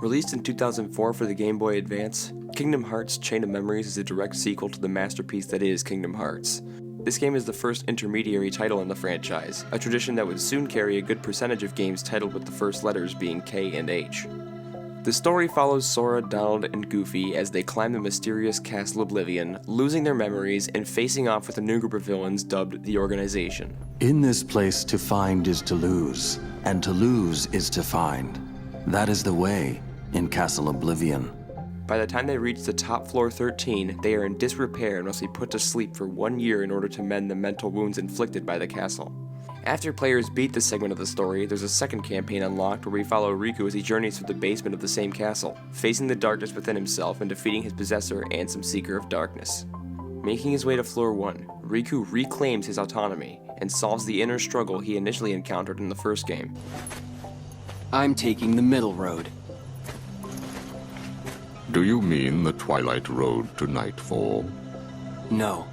Released in 2004 for the Game Boy Advance, Kingdom Hearts Chain of Memories is a direct sequel to the masterpiece that is Kingdom Hearts. This game is the first intermediary title in the franchise, a tradition that would soon carry a good percentage of games titled with the first letters being K and H. The story follows Sora, Donald, and Goofy as they climb the mysterious Castle Oblivion, losing their memories and facing off with a new group of villains dubbed the Organization. In this place, to find is to lose, and to lose is to find. That is the way in Castle Oblivion. By the time they reach the top floor 13, they are in disrepair and must be put to sleep for 1 year in order to mend the mental wounds inflicted by the castle. After players beat this segment of the story, there's a second campaign unlocked where we follow Riku as he journeys through the basement of the same castle, facing the darkness within himself and defeating his possessor and some Seeker of Darkness. Making his way to floor 1, Riku reclaims his autonomy and solves the inner struggle he initially encountered in the first game. I'm taking the middle road. Do you mean the Twilight Road to Nightfall? No.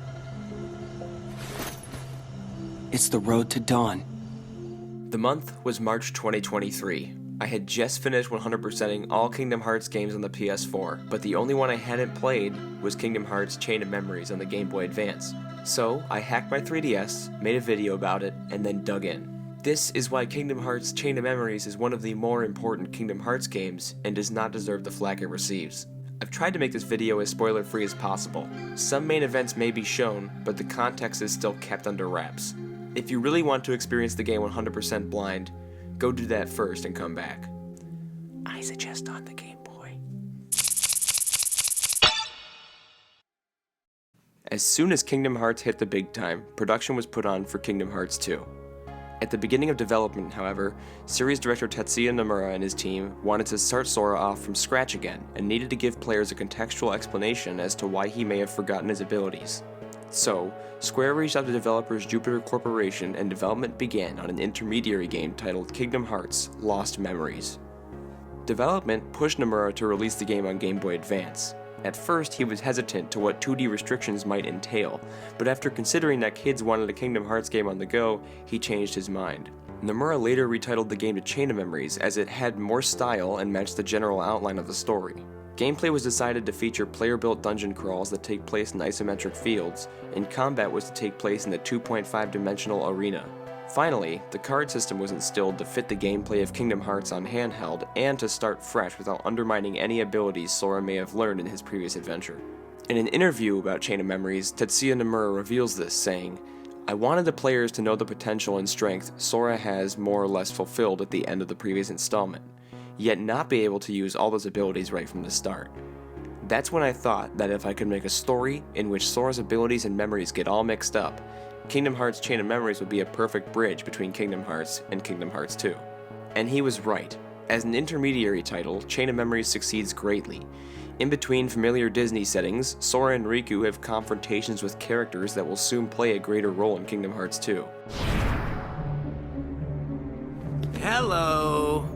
It's the road to dawn. The month was March 2023. I had just finished 100%ing all Kingdom Hearts games on the PS4, but the only one I hadn't played was Kingdom Hearts Chain of Memories on the Game Boy Advance. So I hacked my 3DS, made a video about it, and then dug in. This is why Kingdom Hearts Chain of Memories is one of the more important Kingdom Hearts games and does not deserve the flack it receives. I've tried to make this video as spoiler-free as possible. Some main events may be shown, but the context is still kept under wraps. If you really want to experience the game 100% blind, go do that first and come back. I suggest on the Game Boy. As soon as Kingdom Hearts hit the big time, production was put on for Kingdom Hearts 2. At the beginning of development, however, series director Tetsuya Nomura and his team wanted to start Sora off from scratch again and needed to give players a contextual explanation as to why he may have forgotten his abilities. So, Square reached out to developers Jupiter Corporation and development began on an intermediary game titled Kingdom Hearts Lost Memories. Development pushed Nomura to release the game on Game Boy Advance. At first, he was hesitant to what 2D restrictions might entail, but after considering that kids wanted a Kingdom Hearts game on the go, he changed his mind. Nomura later retitled the game to Chain of Memories as it had more style and matched the general outline of the story. Gameplay was decided to feature player-built dungeon crawls that take place in isometric fields, and combat was to take place in the 2.5-dimensional arena. Finally, the card system was instilled to fit the gameplay of Kingdom Hearts on handheld and to start fresh without undermining any abilities Sora may have learned in his previous adventure. In an interview about Chain of Memories, Tetsuya Nomura reveals this, saying, "I wanted the players to know the potential and strength Sora has more or less fulfilled at the end of the previous installment, yet not be able to use all those abilities right from the start. That's when I thought that if I could make a story in which Sora's abilities and memories get all mixed up, Kingdom Hearts Chain of Memories would be a perfect bridge between Kingdom Hearts and Kingdom Hearts 2. And he was right. As an intermediary title, Chain of Memories succeeds greatly. In between familiar Disney settings, Sora and Riku have confrontations with characters that will soon play a greater role in Kingdom Hearts 2. Hello!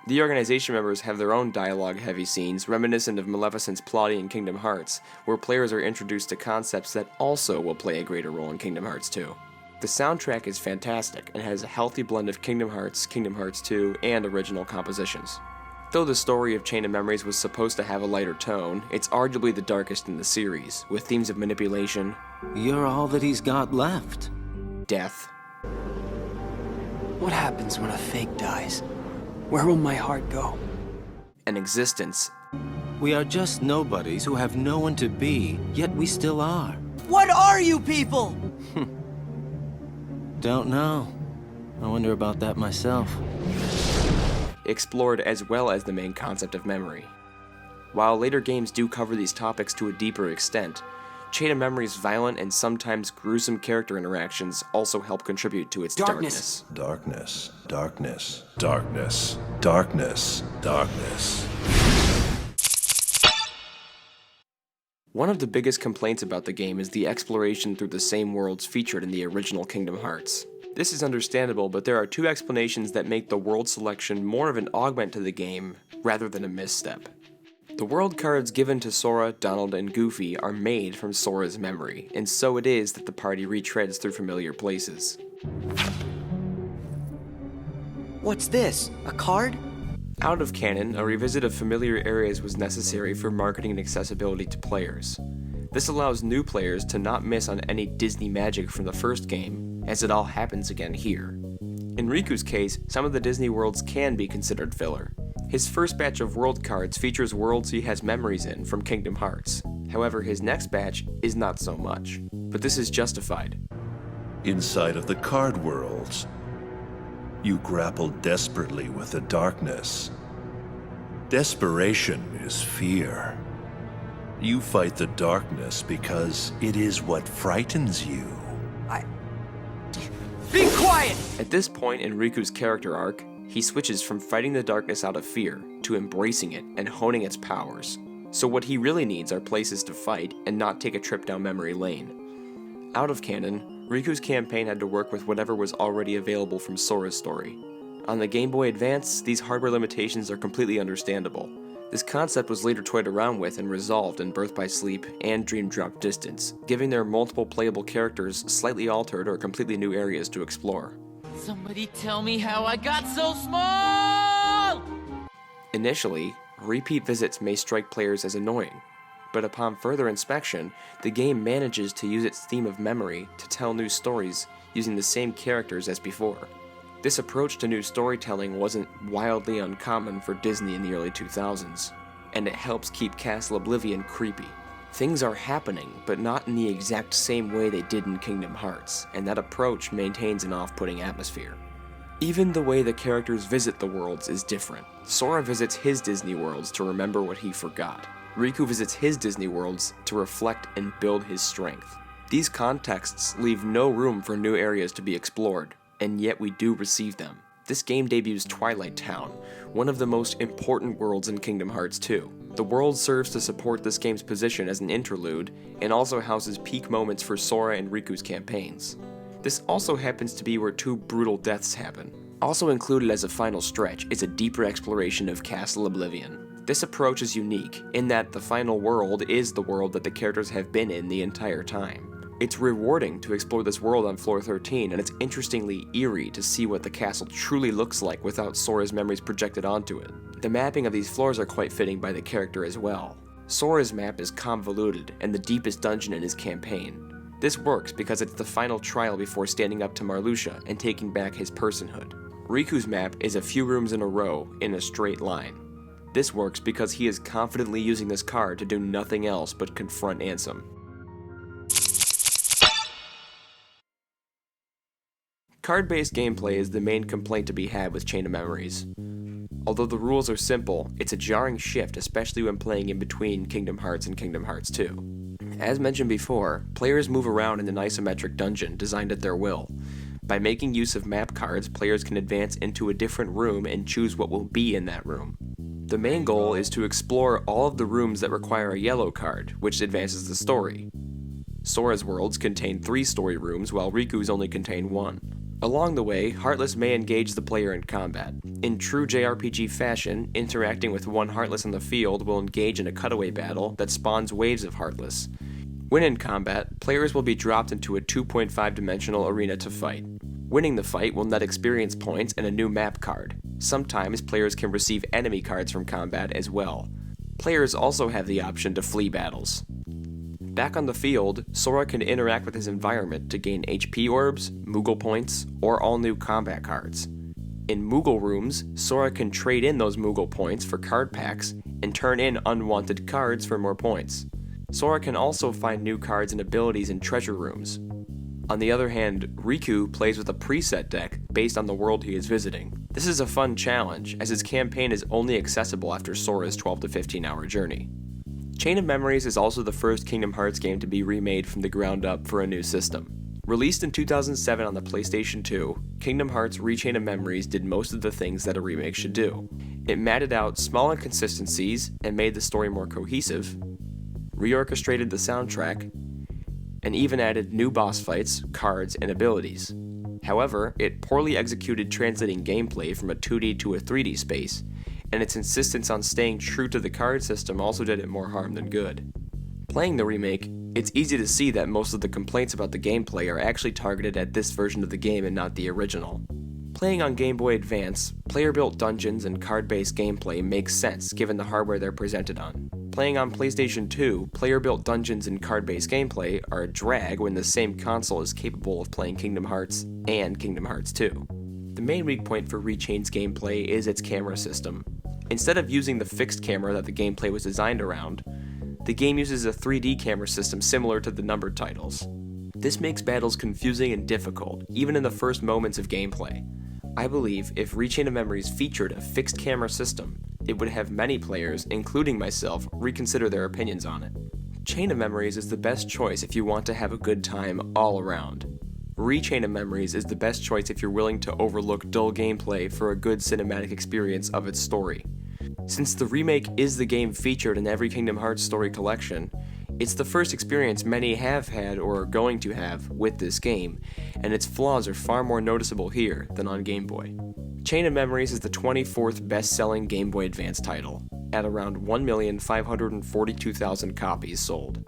The Organization members have their own dialogue-heavy scenes reminiscent of Maleficent's plotting in Kingdom Hearts, where players are introduced to concepts that also will play a greater role in Kingdom Hearts 2. The soundtrack is fantastic and has a healthy blend of Kingdom Hearts 2, and original compositions. Though the story of Chain of Memories was supposed to have a lighter tone, it's arguably the darkest in the series, with themes of manipulation, You're all that he's got left. death, What happens when a fake dies? Where will my heart go? and existence. We are just nobodies who have no one to be, yet we still are. What are you people? Don't know. I wonder about that myself. Explored as well as the main concept of memory. While later games do cover these topics to a deeper extent, Chain of Memories' violent and sometimes gruesome character interactions also help contribute to its darkness. Darkness, darkness, darkness, darkness, darkness. One of the biggest complaints about the game is the exploration through the same worlds featured in the original Kingdom Hearts. This is understandable, but there are two explanations that make the world selection more of an augment to the game rather than a misstep. The world cards given to Sora, Donald, and Goofy are made from Sora's memory, and so it is that the party retreads through familiar places. What's this? A card? Out of canon, a revisit of familiar areas was necessary for marketing and accessibility to players. This allows new players to not miss on any Disney magic from the first game, as it all happens again here. In Riku's case, some of the Disney worlds can be considered filler. His first batch of world cards features worlds he has memories in from Kingdom Hearts. However, his next batch is not so much, but this is justified. Inside of the card worlds, you grapple desperately with the darkness. Desperation is fear. You fight the darkness because it is what frightens you. Be quiet! At this point in Riku's character arc, he switches from fighting the darkness out of fear to embracing it and honing its powers. So what he really needs are places to fight and not take a trip down memory lane. Out of canon, Riku's campaign had to work with whatever was already available from Sora's story. On the Game Boy Advance, these hardware limitations are completely understandable. This concept was later toyed around with and resolved in Birth by Sleep and Dream Drop Distance, giving their multiple playable characters slightly altered or completely new areas to explore. Somebody tell me how I got so small! Initially, repeat visits may strike players as annoying, but upon further inspection, the game manages to use its theme of memory to tell new stories using the same characters as before. This approach to new storytelling wasn't wildly uncommon for Disney in the early 2000s, and it helps keep Castle Oblivion creepy. Things are happening, but not in the exact same way they did in Kingdom Hearts, and that approach maintains an off-putting atmosphere. Even the way the characters visit the worlds is different. Sora visits his Disney worlds to remember what he forgot. Riku visits his Disney worlds to reflect and build his strength. These contexts leave no room for new areas to be explored, and yet we do receive them. This game debuts Twilight Town, one of the most important worlds in Kingdom Hearts 2. The world serves to support this game's position as an interlude, and also houses peak moments for Sora and Riku's campaigns. This also happens to be where two brutal deaths happen. Also included as a final stretch is a deeper exploration of Castle Oblivion. This approach is unique, in that the final world is the world that the characters have been in the entire time. It's rewarding to explore this world on Floor 13, and it's interestingly eerie to see what the castle truly looks like without Sora's memories projected onto it. The mapping of these floors are quite fitting by the character as well. Sora's map is convoluted and the deepest dungeon in his campaign. This works because it's the final trial before standing up to Marluxia and taking back his personhood. Riku's map is a few rooms in a row in a straight line. This works because he is confidently using this card to do nothing else but confront Ansem. Card-based gameplay is the main complaint to be had with Chain of Memories. Although the rules are simple, it's a jarring shift, especially when playing in between Kingdom Hearts and Kingdom Hearts 2. As mentioned before, players move around in an isometric dungeon designed at their will. By making use of map cards, players can advance into a different room and choose what will be in that room. The main goal is to explore all of the rooms that require a yellow card, which advances the story. Sora's worlds contain 3 story rooms, while Riku's only contain 1. Along the way, Heartless may engage the player in combat. In true JRPG fashion, interacting with one Heartless on the field will engage in a cutaway battle that spawns waves of Heartless. When in combat, players will be dropped into a 2.5-dimensional arena to fight. Winning the fight will net experience points and a new map card. Sometimes players can receive enemy cards from combat as well. Players also have the option to flee battles. Back on the field, Sora can interact with his environment to gain HP orbs, Moogle points, or all new combat cards. In Moogle rooms, Sora can trade in those Moogle points for card packs and turn in unwanted cards for more points. Sora can also find new cards and abilities in treasure rooms. On the other hand, Riku plays with a preset deck based on the world he is visiting. This is a fun challenge, as his campaign is only accessible after Sora's 12 to 15 hour journey. Chain of Memories is also the first Kingdom Hearts game to be remade from the ground up for a new system. Released in 2007 on the PlayStation 2, Kingdom Hearts Chain of Memories did most of the things that a remake should do. It matted out small inconsistencies and made the story more cohesive, reorchestrated the soundtrack, and even added new boss fights, cards, and abilities. However, it poorly executed translating gameplay from a 2D to a 3D space, and its insistence on staying true to the card system also did it more harm than good. Playing the remake, it's easy to see that most of the complaints about the gameplay are actually targeted at this version of the game and not the original. Playing on Game Boy Advance, player-built dungeons and card-based gameplay makes sense given the hardware they're presented on. Playing on PlayStation 2, player-built dungeons and card-based gameplay are a drag when the same console is capable of playing Kingdom Hearts and Kingdom Hearts 2. The main weak point for Rechain's gameplay is its camera system. Instead of using the fixed camera that the gameplay was designed around, the game uses a 3D camera system similar to the numbered titles. This makes battles confusing and difficult, even in the first moments of gameplay. I believe if Rechain of Memories featured a fixed camera system, it would have many players, including myself, reconsider their opinions on it. Chain of Memories is the best choice if you want to have a good time all around. Rechain of Memories is the best choice if you're willing to overlook dull gameplay for a good cinematic experience of its story. Since the remake is the game featured in every Kingdom Hearts story collection, it's the first experience many have had or are going to have with this game, and its flaws are far more noticeable here than on Game Boy. Chain of Memories is the 24th best-selling Game Boy Advance title, at around 1,542,000 copies sold.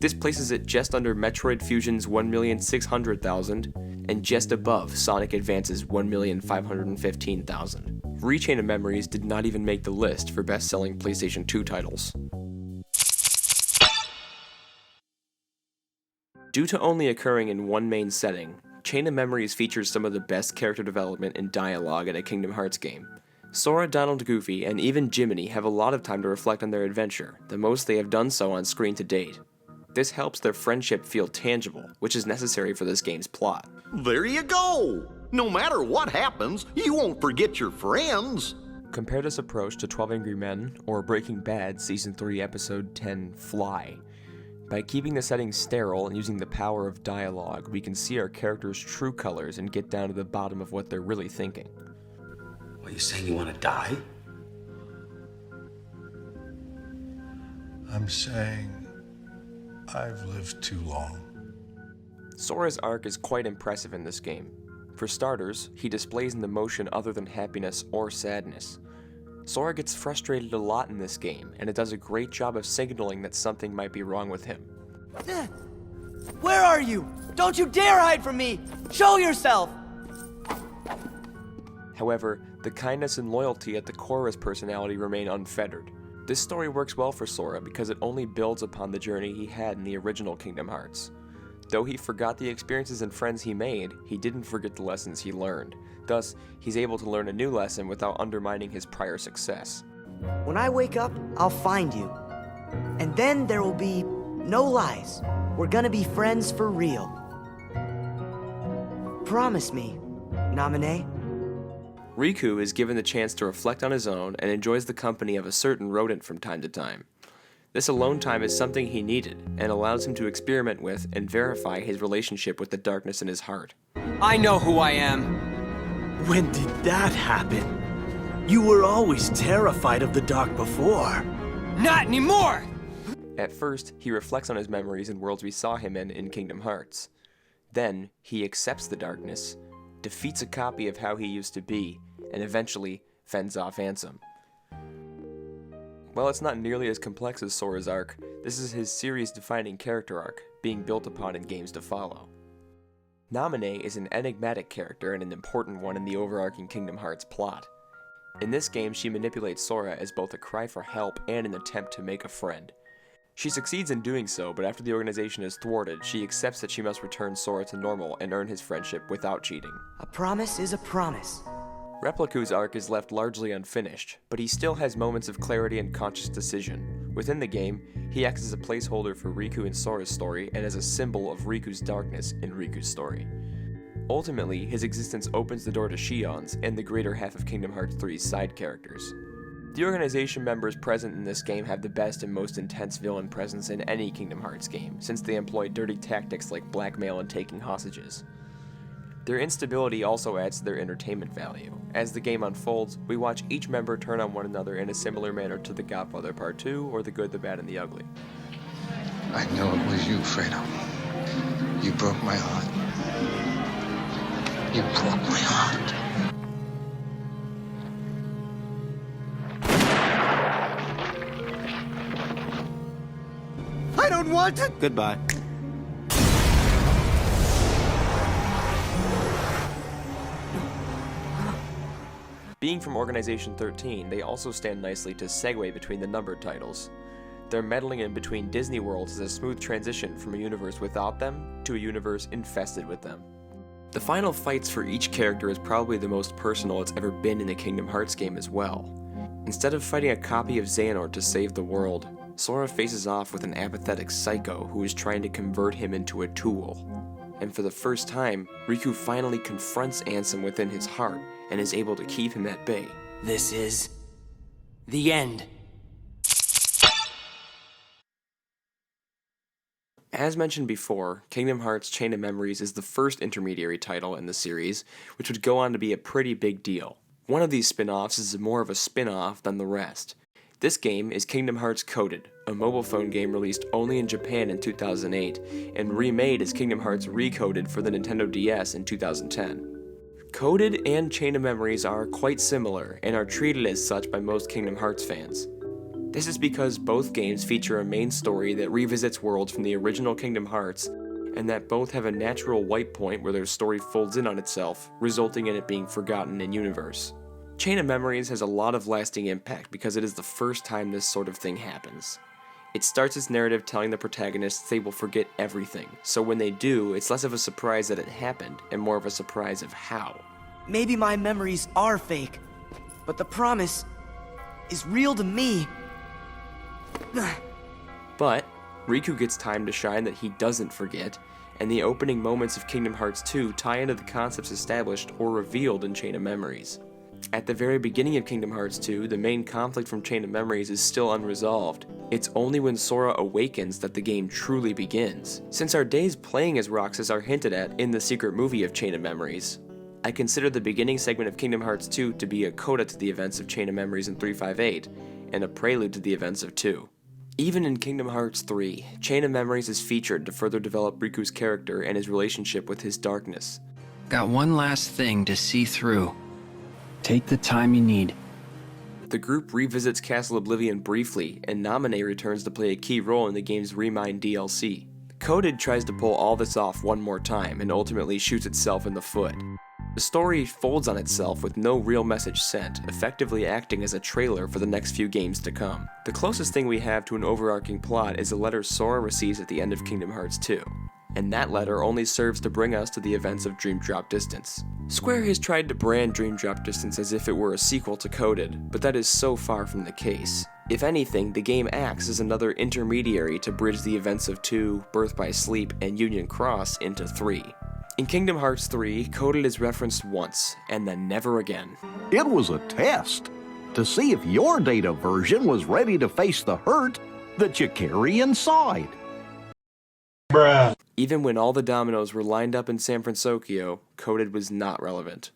This places it just under Metroid Fusion's 1,600,000 and just above Sonic Advance's 1,515,000. Rechain of Memories did not even make the list for best-selling PlayStation 2 titles. Due to only occurring in one main setting, Chain of Memories features some of the best character development and dialogue in a Kingdom Hearts game. Sora, Donald, Goofy, and even Jiminy have a lot of time to reflect on their adventure, the most they have done so on screen to date. This helps their friendship feel tangible, which is necessary for this game's plot. There you go! No matter what happens, you won't forget your friends! Compare this approach to 12 Angry Men or Breaking Bad Season 3 Episode 10, Fly. By keeping the settings sterile and using the power of dialogue, we can see our characters' true colors and get down to the bottom of what they're really thinking. Are you saying you want to die? I'm saying I've lived too long. Sora's arc is quite impressive in this game. For starters, he displays an emotion other than happiness or sadness. Sora gets frustrated a lot in this game, and it does a great job of signaling that something might be wrong with him. Where are you? Don't you dare hide from me! Show yourself! However, the kindness and loyalty at the core of his personality remain unfettered. This story works well for Sora because it only builds upon the journey he had in the original Kingdom Hearts. Though he forgot the experiences and friends he made, he didn't forget the lessons he learned. Thus, he's able to learn a new lesson without undermining his prior success. When I wake up, I'll find you. And then there will be no lies. We're gonna be friends for real. Promise me, Naminé. Riku is given the chance to reflect on his own and enjoys the company of a certain rodent from time to time. This alone time is something he needed, and allows him to experiment with and verify his relationship with the darkness in his heart. I know who I am. When did that happen? You were always terrified of the dark before. Not anymore! At first, he reflects on his memories and worlds we saw him in Kingdom Hearts. Then, he accepts the darkness, defeats a copy of how he used to be, and eventually fends off Ansem. While it's not nearly as complex as Sora's arc, this is his series-defining character arc, being built upon in games to follow. Naminé is an enigmatic character and an important one in the overarching Kingdom Hearts plot. In this game, she manipulates Sora as both a cry for help and an attempt to make a friend. She succeeds in doing so, but after the organization is thwarted, she accepts that she must return Sora to normal and earn his friendship without cheating. A promise is a promise. Replicu's arc is left largely unfinished, but he still has moments of clarity and conscious decision. Within the game, he acts as a placeholder for Riku and Sora's story and as a symbol of Riku's darkness in Riku's story. Ultimately, his existence opens the door to Shion's and the greater half of Kingdom Hearts 3's side characters. The organization members present in this game have the best and most intense villain presence in any Kingdom Hearts game, since they employ dirty tactics like blackmail and taking hostages. Their instability also adds to their entertainment value. As the game unfolds, we watch each member turn on one another in a similar manner to The Godfather Part 2 or The Good, the Bad, and the Ugly. I know it was you, Fredo. You broke my heart. You broke my heart. I don't want to. Goodbye. Being from Organization 13, they also stand nicely to segue between the numbered titles. Their meddling in between Disney worlds is a smooth transition from a universe without them to a universe infested with them. The final fights for each character is probably the most personal it's ever been in a Kingdom Hearts game as well. Instead of fighting a copy of Xehanort to save the world, Sora faces off with an apathetic psycho who is trying to convert him into a tool. And for the first time, Riku finally confronts Ansem within his heart and is able to keep him at bay. This is the end. As mentioned before, Kingdom Hearts Chain of Memories is the first intermediary title in the series, which would go on to be a pretty big deal. One of these spin-offs is more of a spin-off than the rest. This game is Kingdom Hearts Coded, a mobile phone game released only in Japan in 2008, and remade as Kingdom Hearts Recoded for the Nintendo DS in 2010. Coded and Chain of Memories are quite similar, and are treated as such by most Kingdom Hearts fans. This is because both games feature a main story that revisits worlds from the original Kingdom Hearts, and that both have a natural white point where their story folds in on itself, resulting in it being forgotten in universe. Chain of Memories has a lot of lasting impact because it is the first time this sort of thing happens. It starts its narrative telling the protagonists they will forget everything, so when they do, it's less of a surprise that it happened, and more of a surprise of how. Maybe my memories are fake, but the promise is real to me. But Riku gets time to shine that he doesn't forget, and the opening moments of Kingdom Hearts 2 tie into the concepts established or revealed in Chain of Memories. At the very beginning of Kingdom Hearts 2, the main conflict from Chain of Memories is still unresolved. It's only when Sora awakens that the game truly begins, since our days playing as Roxas are hinted at in the secret movie of Chain of Memories. I consider the beginning segment of Kingdom Hearts 2 to be a coda to the events of Chain of Memories in 358, and a prelude to the events of 2. Even in Kingdom Hearts 3, Chain of Memories is featured to further develop Riku's character and his relationship with his darkness. Got one last thing to see through. Take the time you need. The group revisits Castle Oblivion briefly, and Naminé returns to play a key role in the game's Remind DLC. Coded tries to pull all this off one more time and ultimately shoots itself in the foot. The story folds on itself with no real message sent, effectively acting as a trailer for the next few games to come. The closest thing we have to an overarching plot is a letter Sora receives at the end of Kingdom Hearts 2. And that letter only serves to bring us to the events of Dream Drop Distance. Square has tried to brand Dream Drop Distance as if it were a sequel to Coded, but that is so far from the case. If anything, the game acts as another intermediary to bridge the events of 2, Birth by Sleep, and Union Cross into 3. In Kingdom Hearts 3, Coded is referenced once, and then never again. It was a test to see if your data version was ready to face the hurt that you carry inside. Bruh. Even when all the dominoes were lined up in San Francisco, Coded was not relevant.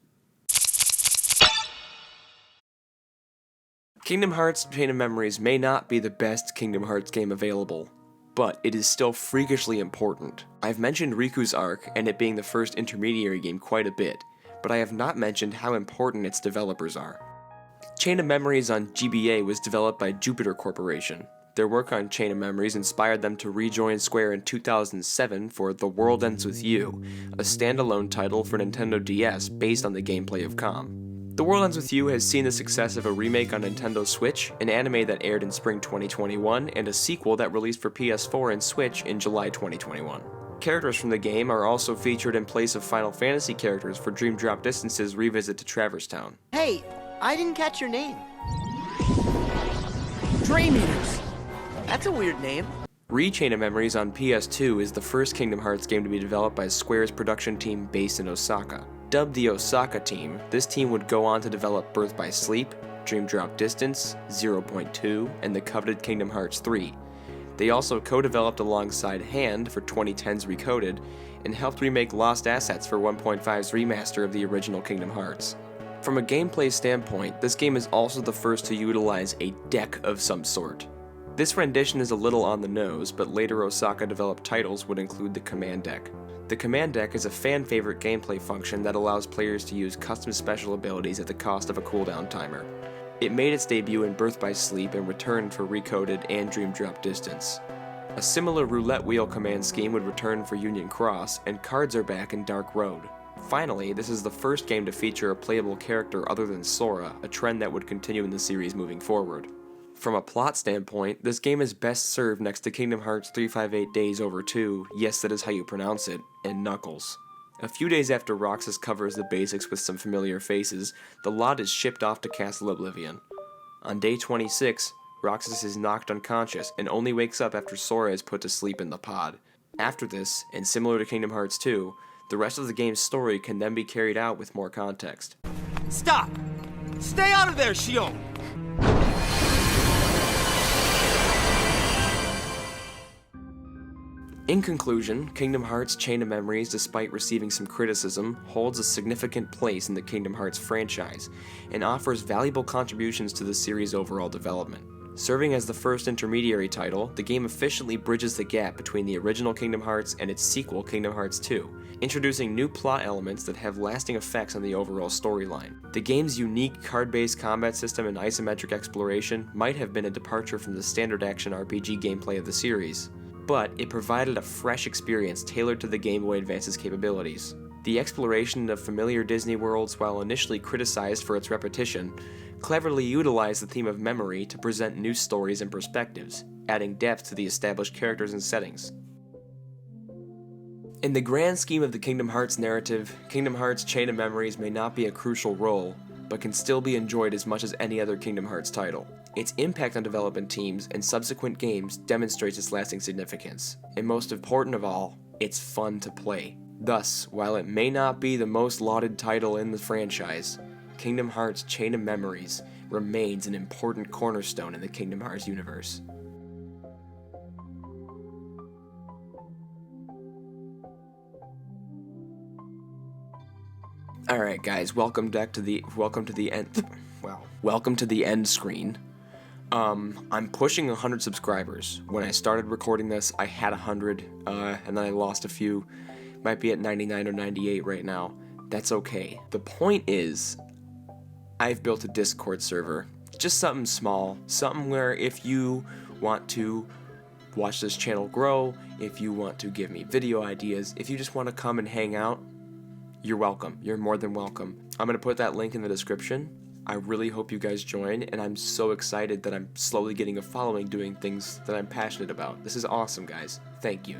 Kingdom Hearts Chain of Memories may not be the best Kingdom Hearts game available, but it is still freakishly important. I've mentioned Riku's arc and it being the first intermediary game quite a bit, but I have not mentioned how important its developers are. Chain of Memories on GBA was developed by Jupiter Corporation. Their work on Chain of Memories inspired them to rejoin Square in 2007 for The World Ends With You, a standalone title for Nintendo DS based on the gameplay of Calm. The World Ends With You has seen the success of a remake on Nintendo Switch, an anime that aired in spring 2021, and a sequel that released for PS4 and Switch in July 2021. Characters from the game are also featured in place of Final Fantasy characters for Dream Drop Distance's revisit to Traverse Town. Hey, I didn't catch your name. Dream Eaters! That's a weird name. Chain of Memories on PS2 is the first Kingdom Hearts game to be developed by Square's production team based in Osaka. Dubbed the Osaka team, this team would go on to develop Birth by Sleep, Dream Drop Distance, 0.2, and the coveted Kingdom Hearts 3. They also co-developed alongside Hand for 2010's Recoded, and helped remake Lost Assets for 1.5's remaster of the original Kingdom Hearts. From a gameplay standpoint, this game is also the first to utilize a deck of some sort. This rendition is a little on the nose, but later Osaka developed titles would include the Command Deck. The Command Deck is a fan-favorite gameplay function that allows players to use custom special abilities at the cost of a cooldown timer. It made its debut in Birth by Sleep and returned for Recoded and Dream Drop Distance. A similar roulette wheel command scheme would return for Union Cross, and cards are back in Dark Road. Finally, this is the first game to feature a playable character other than Sora, a trend that would continue in the series moving forward. From a plot standpoint, this game is best served next to Kingdom Hearts 358 Days Over 2, yes that is how you pronounce it, and Knuckles. A few days after Roxas covers the basics with some familiar faces, the lot is shipped off to Castle Oblivion. On day 26, Roxas is knocked unconscious and only wakes up after Sora is put to sleep in the pod. After this, and similar to Kingdom Hearts 2, the rest of the game's story can then be carried out with more context. Stop! Stay out of there, Shion! In conclusion, Kingdom Hearts Chain of Memories, despite receiving some criticism, holds a significant place in the Kingdom Hearts franchise, and offers valuable contributions to the series' overall development. Serving as the first intermediary title, the game efficiently bridges the gap between the original Kingdom Hearts and its sequel, Kingdom Hearts 2, introducing new plot elements that have lasting effects on the overall storyline. The game's unique card-based combat system and isometric exploration might have been a departure from the standard action RPG gameplay of the series, but it provided a fresh experience tailored to the GameBoy Advance's capabilities. The exploration of familiar Disney worlds, while initially criticized for its repetition, cleverly utilized the theme of memory to present new stories and perspectives, adding depth to the established characters and settings. In the grand scheme of the Kingdom Hearts narrative, Kingdom Hearts Chain of Memories may not be a crucial role, but can still be enjoyed as much as any other Kingdom Hearts title. Its impact on development teams and subsequent games demonstrates its lasting significance, and most important of all, it's fun to play. Thus, while it may not be the most lauded title in the franchise, Kingdom Hearts Chain of Memories remains an important cornerstone in the Kingdom Hearts universe. Alright guys, welcome to the end screen. I'm pushing 100 subscribers. When I started recording this, I had 100, and then I lost a few. Might be at 99 or 98 right now. That's okay. The point is, I've built a Discord server. Just something small, something where if you want to watch this channel grow, if you want to give me video ideas, if you just want to come and hang out, you're welcome. You're more than welcome. I'm going to put that link in the description. I really hope you guys join, and I'm so excited that I'm slowly getting a following doing things that I'm passionate about. This is awesome, guys. Thank you.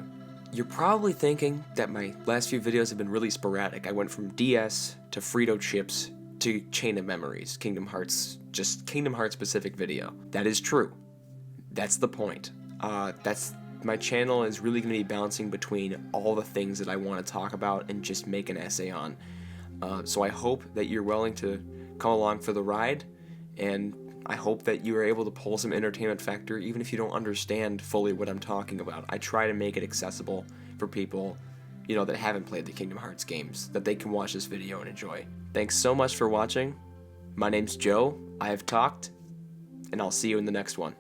You're probably thinking that my last few videos have been really sporadic. I went from DS to Frito Chips to Chain of Memories, Kingdom Hearts, just Kingdom Hearts specific video. That is true. That's the point. My channel is really going to be bouncing between all the things that I want to talk about and just make an essay on. So I hope that you're willing to come along for the ride, and I hope that you are able to pull some entertainment factor even if you don't understand fully what I'm talking about. I try to make it accessible for people, that haven't played the Kingdom Hearts games, that they can watch this video and enjoy. Thanks so much for watching. My name's Joe, I have talked, and I'll see you in the next one.